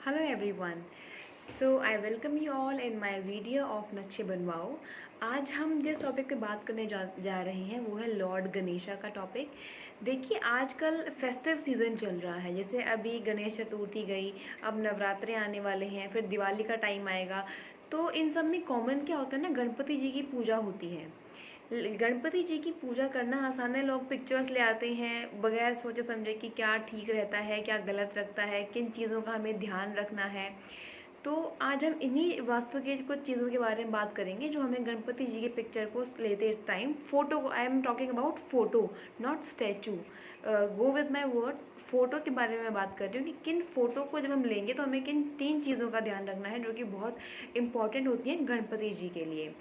Hello everyone. So I welcome you all in my video of नक्शे बनवाओ। आज हम जिस टॉपिक पे बात करने जा रहे हैं वो है लॉर्ड गणेशा का टॉपिक। देखिए आजकल फेस्टिव सीज़न चल रहा है, जैसे अभी गणेश चतुर्थी गई, अब नवरात्रे आने वाले हैं, फिर दिवाली का टाइम आएगा। तो इन सब में कॉमन क्या होता है ना, गणपति जी की पूजा होती है। गणपति जी की पूजा करना आसान है, लोग पिक्चर्स ले आते हैं बगैर सोचे समझे कि क्या ठीक रहता है क्या गलत रखता है, किन चीज़ों का हमें ध्यान रखना है। तो आज हम इन्हीं वास्तु के कुछ चीज़ों के बारे में बात करेंगे जो हमें गणपति जी के पिक्चर को लेते टाइम, फोटो को, I am talking about photo not statue, go with my word. Photo के बारे में बात कर रही हूँ कि किन फ़ोटो को जब हम लेंगे तो हमें किन 3 चीज़ों का ध्यान रखना है जो कि बहुत इंपॉर्टेंट होती हैं गणपति जी के लिए।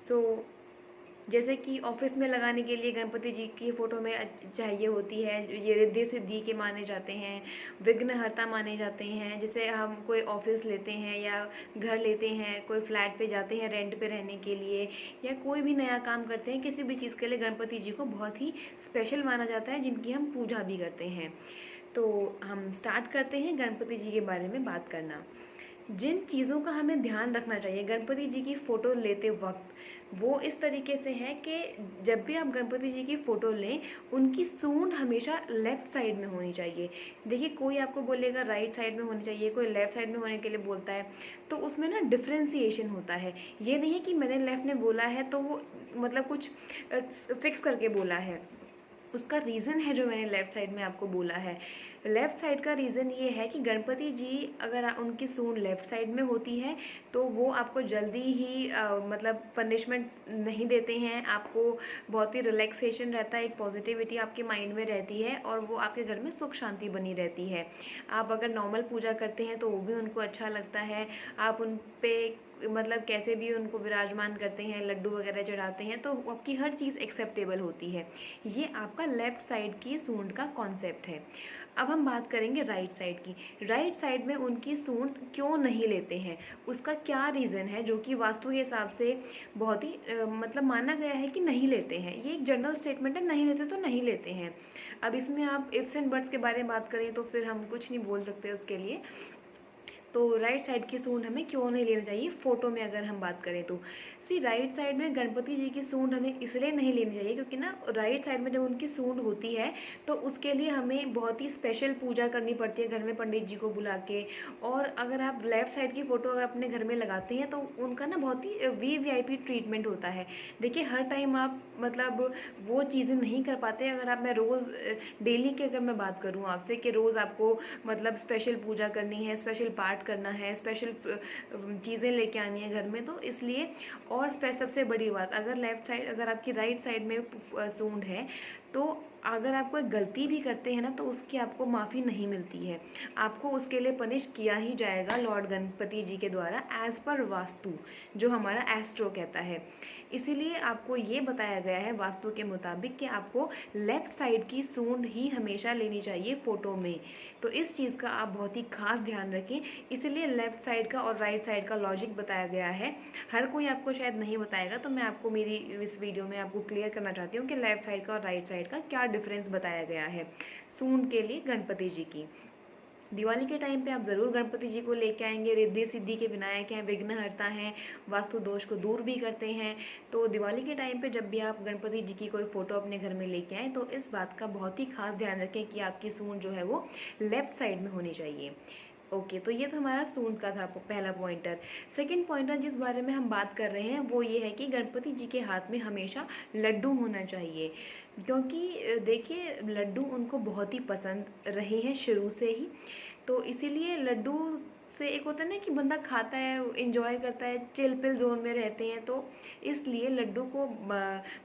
सो जैसे कि ऑफिस में लगाने के लिए गणपति जी की फ़ोटो में चाहिए होती है, ये रिद्धि सिद्धि के माने जाते हैं, विघ्नहर्ता माने जाते हैं। जैसे हम कोई ऑफिस लेते हैं या घर लेते हैं, कोई फ्लैट पे जाते हैं रेंट पे रहने के लिए, या कोई भी नया काम करते हैं, किसी भी चीज़ के लिए गणपति जी को बहुत ही स्पेशल माना जाता है, जिनकी हम पूजा भी करते हैं। तो हम स्टार्ट करते हैं गणपति जी के बारे में बात करना। जिन चीज़ों का हमें ध्यान रखना चाहिए गणपति जी की फ़ोटो लेते वक्त, वो इस तरीके से है कि जब भी आप गणपति जी की फ़ोटो लें, उनकी सूंड हमेशा लेफ़्ट साइड में होनी चाहिए। देखिए कोई आपको बोलेगा राइट साइड में होनी चाहिए, कोई लेफ़्ट साइड में होने के लिए बोलता है, तो उसमें ना डिफ्रेंसिएशन होता है। ये नहीं है कि मैंने लेफ़्ट में बोला है तो वो मतलब कुछ फिक्स करके बोला है, उसका रीज़न है जो मैंने लेफ़्ट साइड में आपको बोला है। लेफ़्ट साइड का रीज़न ये है कि गणपति जी अगर उनकी सूंड लेफ़्ट साइड में होती है तो वो आपको जल्दी ही मतलब पनिशमेंट नहीं देते हैं, आपको बहुत ही रिलैक्सेशन रहता है, एक पॉजिटिविटी आपके माइंड में रहती है और वो आपके घर में सुख शांति बनी रहती है। आप अगर नॉर्मल पूजा करते हैं तो वो भी उनको अच्छा लगता है, आप उन पे मतलब कैसे भी उनको विराजमान करते हैं, लड्डू वगैरह चढ़ाते हैं, तो आपकी हर चीज़ एक्सेप्टेबल होती है। ये आपका लेफ़्ट साइड की सूंड का कॉन्सेप्ट है। अब हम बात करेंगे राइट साइड की। राइट साइड में उनकी सूंड क्यों नहीं लेते हैं, उसका क्या रीज़न है जो कि वास्तु के हिसाब से बहुत ही मतलब माना गया है कि नहीं लेते हैं। ये एक जनरल स्टेटमेंट है, नहीं लेते तो नहीं लेते हैं। अब इसमें आप इफ्स एंड बट्स के बारे में बात करें तो फिर हम कुछ नहीं बोल सकते उसके लिए। तो राइट साइड की सूंड हमें क्यों नहीं लेनी चाहिए फ़ोटो में अगर हम बात करें तो, सी राइट साइड में गणपति जी की सूंड हमें इसलिए नहीं लेनी चाहिए क्योंकि ना राइट साइड में जब उनकी सूंड होती है तो उसके लिए हमें बहुत ही स्पेशल पूजा करनी पड़ती है घर में पंडित जी को बुला के। और अगर आप लेफ़्ट साइड की फ़ोटो अगर अपने घर में लगाते हैं तो उनका ना बहुत ही वीवीआईपी ट्रीटमेंट होता है। देखिए हर टाइम आप मतलब वो चीज़ें नहीं कर पाते। अगर आप, मैं रोज़ डेली की अगर मैं बात करूँ आपसे कि रोज़ आपको मतलब स्पेशल पूजा करनी है, स्पेशल पाठ करना है, स्पेशल चीज़ें लेके आनी है घर में, तो इसलिए। और सबसे बड़ी बात, अगर लेफ़्ट साइड, अगर आपकी राइट साइड में सूंड है तो अगर आप कोई गलती भी करते हैं ना तो उसकी आपको माफ़ी नहीं मिलती है, आपको उसके लिए पनिश किया ही जाएगा लॉर्ड गणपति जी के द्वारा एज़ पर वास्तु, जो हमारा एस्ट्रो कहता है। इसीलिए आपको ये बताया गया है वास्तु के मुताबिक कि आपको लेफ़्ट साइड की सूंड ही हमेशा लेनी चाहिए फ़ोटो में। तो इस चीज़ का आप बहुत ही खास ध्यान रखें। इसीलिए लेफ़्ट साइड का और राइट साइड का लॉजिक बताया गया है। हर कोई आपको शायद नहीं बताएगा, तो मैं आपको मेरी इस वीडियो में आपको क्लियर करना चाहती हूँ कि लेफ़्ट साइड का और राइट साइड का क्या डिफरेंस बताया गया है सूंड के लिए गणपति जी की। दिवाली के टाइम पे आप ज़रूर गणपति जी को लेके आएंगे, रिद्धि सिद्धि के विनायक हैं, विघ्नहर्ता हैं, वास्तु दोष को दूर भी करते हैं। तो दिवाली के टाइम पे जब भी आप गणपति जी की कोई फ़ोटो अपने घर में लेके आएँ तो इस बात का बहुत ही खास ध्यान रखें कि आपकी सूंड जो है वो लेफ़्ट साइड में होनी चाहिए। ओके, तो ये तो हमारा सूंड का था पहला पॉइंटर। सेकंड पॉइंटर जिस बारे में हम बात कर रहे हैं वो ये है कि गणपति जी के हाथ में हमेशा लड्डू होना चाहिए, क्योंकि देखिए लड्डू उनको बहुत ही पसंद रहे हैं शुरू से ही। तो इसीलिए लड्डू से एक होता है ना कि बंदा खाता है, इंजॉय करता है, चिल पिल जोन में रहते हैं, तो इसलिए लड्डू को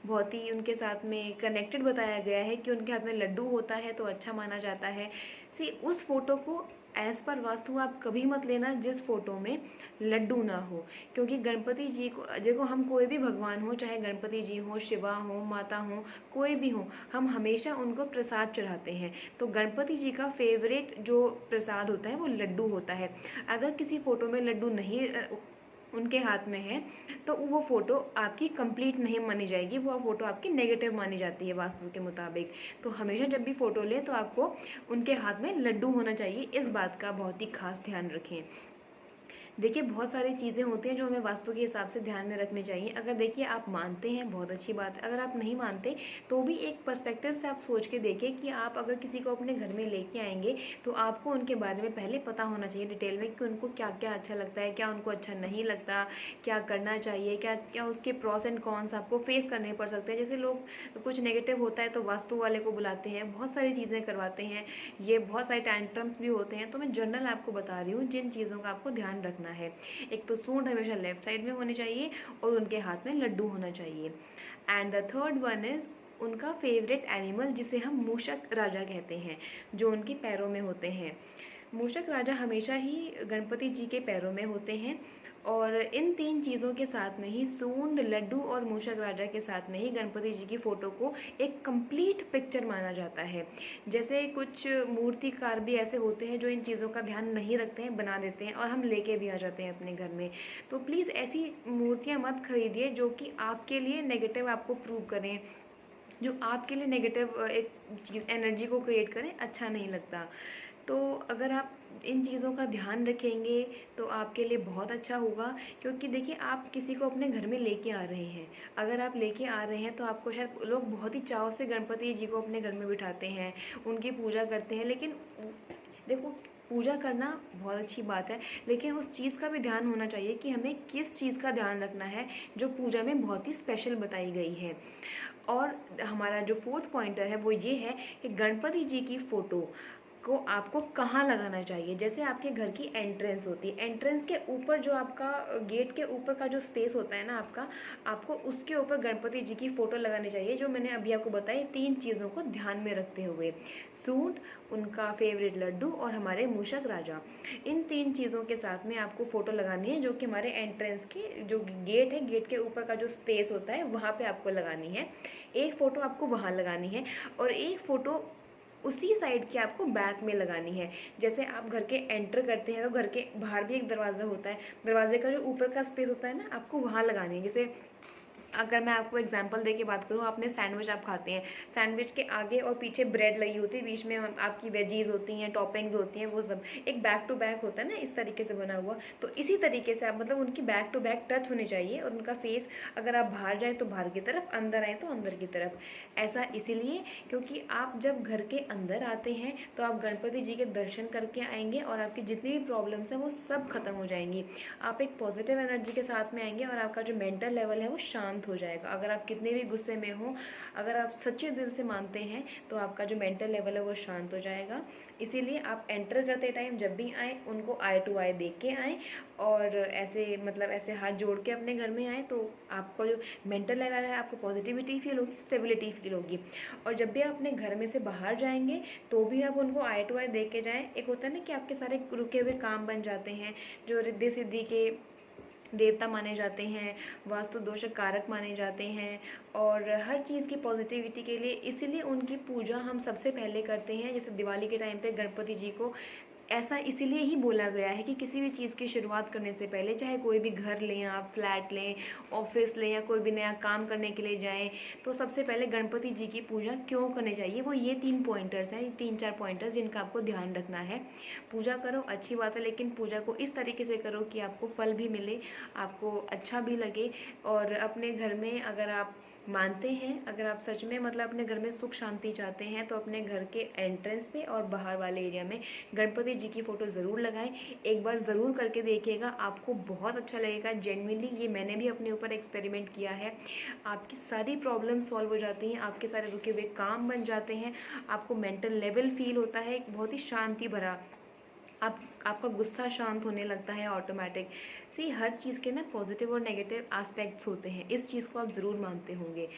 बहुत ही उनके साथ में कनेक्टेड बताया गया है कि उनके हाथ में लड्डू होता है तो अच्छा माना जाता है। सी उस फोटो को एज़ पर वास्तु आप कभी मत लेना जिस फोटो में लड्डू ना हो, क्योंकि गणपति जी को देखो, हम कोई भी भगवान हो, चाहे गणपति जी हो, शिवा हो, माता हो, कोई भी हो, हम हमेशा उनको प्रसाद चढ़ाते हैं। तो गणपति जी का फेवरेट जो प्रसाद होता है वो लड्डू होता है। अगर किसी फ़ोटो में लड्डू नहीं उनके हाथ में है, तो वो फ़ोटो आपकी कंप्लीट नहीं मानी जाएगी, वो फ़ोटो आपकी नेगेटिव मानी जाती है वास्तु के मुताबिक। तो हमेशा जब भी फ़ोटो लें तो आपको उनके हाथ में लड्डू होना चाहिए, इस बात का बहुत ही खास ध्यान रखें। देखिए बहुत सारी चीज़ें होती हैं जो हमें वास्तु के हिसाब से ध्यान में रखनी चाहिए। अगर देखिए आप मानते हैं बहुत अच्छी बात है, अगर आप नहीं मानते तो भी एक पर्सपेक्टिव से आप सोच के देखें कि आप अगर किसी को अपने घर में लेके आएंगे तो आपको उनके बारे में पहले पता होना चाहिए डिटेल में कि उनको क्या क्या अच्छा लगता है, क्या उनको अच्छा नहीं लगता, क्या करना चाहिए, क्या क्या उसके प्रॉस एंड कॉन्स आपको फेस करने पड़ सकते हैं। जैसे लोग कुछ नेगेटिव होता है तो वास्तु वाले को बुलाते हैं, बहुत सारी चीज़ें करवाते हैं, ये बहुत सारे टैंट्रम्स भी होते हैं। तो मैं जनरल आपको बता रही हूँ जिन चीज़ों का आपको ध्यान रखना है। एक तो सूंड हमेशा लेफ्ट साइड में होनी चाहिए और उनके हाथ में लड्डू होना चाहिए। And the third one is उनका फेवरेट एनिमल जिसे हम मूषक राजा कहते हैं, जो उनके पैरों में होते हैं। मूषक राजा हमेशा ही गणपति जी के पैरों में होते हैं और इन तीन चीज़ों के साथ में ही सूंड, लड्डू और मूषक राजा के साथ में ही गणपति जी की फ़ोटो को एक कंप्लीट पिक्चर माना जाता है। जैसे कुछ मूर्तिकार भी ऐसे होते हैं जो इन चीज़ों का ध्यान नहीं रखते हैं, बना देते हैं और हम लेके भी आ जाते हैं अपने घर में। तो प्लीज़ ऐसी मूर्तियाँ मत खरीदिए जो कि आपके लिए नेगेटिव आपको प्रूव करें, जो आपके लिए नेगेटिव एक चीज़ एनर्जी को क्रिएट करें, अच्छा नहीं लगता। तो अगर आप इन चीज़ों का ध्यान रखेंगे तो आपके लिए बहुत अच्छा होगा, क्योंकि देखिए आप किसी को अपने घर में लेके आ रहे हैं। अगर आप लेके आ रहे हैं तो आपको शायद लोग बहुत ही चाव से गणपति जी को अपने घर में बिठाते हैं, उनकी पूजा करते हैं। लेकिन देखो पूजा करना बहुत अच्छी बात है, लेकिन उस चीज़ का भी ध्यान होना चाहिए कि हमें किस चीज़ का ध्यान रखना है जो पूजा में बहुत ही स्पेशल बताई गई है। और हमारा जो फोर्थ पॉइंटर है वो ये है कि गणपति जी की फ़ोटो को आपको कहाँ लगाना चाहिए। जैसे आपके घर की एंट्रेंस होती है, एंट्रेंस के ऊपर जो आपका गेट के ऊपर का जो स्पेस होता है ना आपका, आपको उसके ऊपर गणपति जी की फ़ोटो लगानी चाहिए, जो मैंने अभी आपको बताई तीन चीज़ों को ध्यान में रखते हुए। सूट, उनका फेवरेट लड्डू और हमारे मूषक राजा, इन तीन चीज़ों के साथ में आपको फ़ोटो लगानी है, जो कि हमारे एंट्रेंस के जो गेट है, गेट के ऊपर का जो स्पेस होता है वहाँ पे आपको लगानी है। एक फ़ोटो आपको वहाँ लगानी है और एक फ़ोटो उसी साइड की आपको बैक में लगानी है। जैसे आप घर के एंटर करते हैं तो घर के बाहर भी एक दरवाज़ा होता है, दरवाजे का जो ऊपर का स्पेस होता है ना, आपको वहाँ लगानी है। जैसे अगर मैं आपको एग्जांपल दे के बात करूँ, आपने सैंडविच आप खाते हैं, सैंडविच के आगे और पीछे ब्रेड लगी होती है, बीच में आपकी वेजीज होती हैं, टॉपिंग्स होती हैं, वो सब एक बैक टू बैक होता है ना, इस तरीके से बना हुआ। तो इसी तरीके से आप मतलब उनकी बैक टू बैक टच होनी चाहिए और उनका फेस, अगर आप बाहर जाएँ तो बाहर की तरफ, अंदर आए तो अंदर की तरफ। ऐसा इसीलिए क्योंकि आप जब घर के अंदर आते हैं तो आप गणपति जी के दर्शन करके आएंगे और आपकी जितनी भी प्रॉब्लम्स हैं वो सब खत्म हो जाएंगी। आप एक पॉजिटिव एनर्जी के साथ में आएंगे और आपका जो मेंटल लेवल है वो शांत हो जाएगा। अगर आप कितने भी गुस्से में हो, अगर आप सच्चे दिल से मानते हैं तो आपका जो मेंटल लेवल है वो शांत हो जाएगा। इसीलिए आप एंटर करते टाइम जब भी आए उनको आई टू आई देख के आएँ और ऐसे मतलब ऐसे हाथ जोड़ के अपने घर में आए, तो आपका जो मेंटल लेवल है, आपको पॉजिटिविटी फील होगी, स्टेबिलिटी फील होगी। और जब भी आप अपने घर में से बाहर जाएंगे तो भी आप उनको आई टू आई देख के जाएँ। एक होता है ना कि आपके सारे रुके हुए काम बन जाते हैं, जो रिद्धि सिद्धि के देवता माने जाते हैं, वास्तु दोष कारक माने जाते हैं और हर चीज़ की पॉजिटिविटी के लिए, इसीलिए उनकी पूजा हम सबसे पहले करते हैं। जैसे दिवाली के टाइम पे गणपति जी को ऐसा इसीलिए ही बोला गया है कि किसी भी चीज़ की शुरुआत करने से पहले, चाहे कोई भी घर लें, आप फ्लैट लें, ऑफिस लें या कोई भी नया काम करने के लिए जाएं, तो सबसे पहले गणपति जी की पूजा क्यों करनी चाहिए, वो ये 3 पॉइंटर्स हैं, 3-4 पॉइंटर्स जिनका आपको ध्यान रखना है। पूजा करो अच्छी बात है, लेकिन पूजा को इस तरीके से करो कि आपको फल भी मिले, आपको अच्छा भी लगे। और अपने घर में अगर आप मानते हैं, अगर आप सच में मतलब अपने घर में सुख शांति चाहते हैं, तो अपने घर के एंट्रेंस पे और बाहर वाले एरिया में गणपति जी की फ़ोटो ज़रूर लगाएं। एक बार ज़रूर करके देखिएगा, आपको बहुत अच्छा लगेगा। जेन्युइनली ये मैंने भी अपने ऊपर एक्सपेरिमेंट किया है। आपकी सारी प्रॉब्लम सॉल्व हो जाती हैं, आपके सारे रुके हुए काम बन जाते हैं, आपको मेंटल लेवल फील होता है एक बहुत ही शांति भरा, आपका गुस्सा शांत होने लगता है ऑटोमेटिक। सी हर चीज़ के ना पॉजिटिव और नेगेटिव एस्पेक्ट्स होते हैं, इस चीज़ को आप ज़रूर मानते होंगे।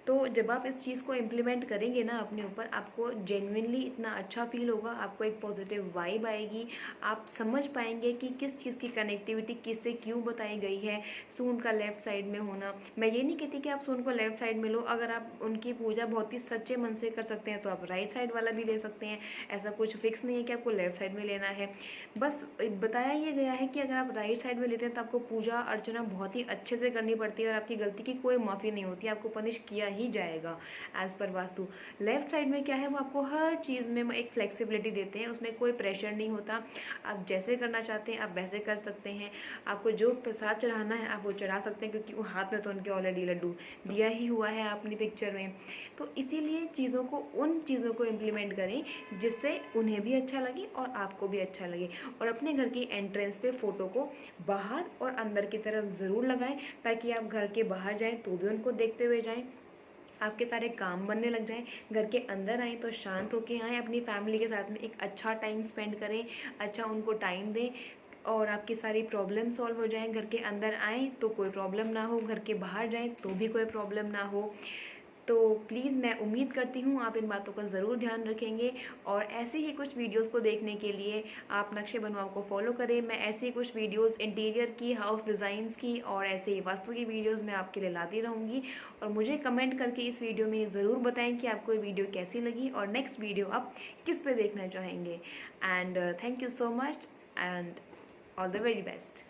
तो जब आप इस चीज़ को इम्प्लीमेंट करेंगे ना अपने ऊपर, आपको जेन्युइनली इतना अच्छा फील होगा, आपको एक पॉजिटिव वाइब आएगी, आप समझ पाएंगे कि किस चीज़ की कनेक्टिविटी किससे क्यों बताई गई है। सूंड का लेफ्ट साइड में होना, मैं ये नहीं कहती कि आप सूंड को लेफ्ट साइड में लो, अगर आप उनकी पूजा बहुत ही सच्चे मन से कर सकते हैं तो आप राइट साइड वाला भी ले सकते हैं। ऐसा कुछ फिक्स नहीं है कि आपको लेफ्ट साइड में लेना है। बस बताया ये गया है कि अगर आप राइट साइड में लेते हैं तो आपको पूजा अर्चना बहुत ही अच्छे से करनी पड़ती है और आपकी गलती की कोई माफ़ी नहीं होती, आपको पनिश किया ही जाएगा as per vastu. Left side में क्या है, वो आपको हर चीज़ में एक फ्लेक्सिबिलिटी देते हैं, उसमें कोई प्रेशर नहीं होता, आप जैसे करना चाहते हैं आप वैसे कर सकते हैं। आपको जो प्रसाद चढ़ाना है आप वो चढ़ा सकते हैं, क्योंकि वो हाथ में तो उनके ऑलरेडी लड्डू दिया ही हुआ है अपनी पिक्चर में। तो इसीलिए चीज़ों को, उन चीज़ों को इम्प्लीमेंट करें जिससे उन्हें भी अच्छा लगे और आपको भी अच्छा लगे। और अपने घर की एंट्रेंस पे फ़ोटो को बाहर और अंदर की तरफ ज़रूर लगाएं, ताकि आप घर के बाहर जाएं तो भी उनको देखते हुए जाएं, आपके सारे काम बनने लग जाएं। घर के अंदर आएँ तो शांत होके आएँ, अपनी फैमिली के साथ में एक अच्छा टाइम स्पेंड करें, अच्छा उनको टाइम दें और आपकी सारी प्रॉब्लम सॉल्व हो जाएं। घर के अंदर आएँ तो कोई प्रॉब्लम ना हो, घर के बाहर जाएं तो भी कोई प्रॉब्लम ना हो। तो प्लीज़ मैं उम्मीद करती हूँ आप इन बातों का ज़रूर ध्यान रखेंगे, और ऐसे ही कुछ वीडियोस को देखने के लिए आप नक्शे बनवाओ को फॉलो करें। मैं ऐसे ही कुछ वीडियोस इंटीरियर की, हाउस डिज़ाइंस की और ऐसे ही वास्तु की वीडियोस मैं आपके लिए लाती रहूँगी। और मुझे कमेंट करके इस वीडियो में ज़रूर बताएं कि आपको ये वीडियो कैसी लगी और नेक्स्ट वीडियो आप किस पे देखना चाहेंगे। And thank you so much and all the very best.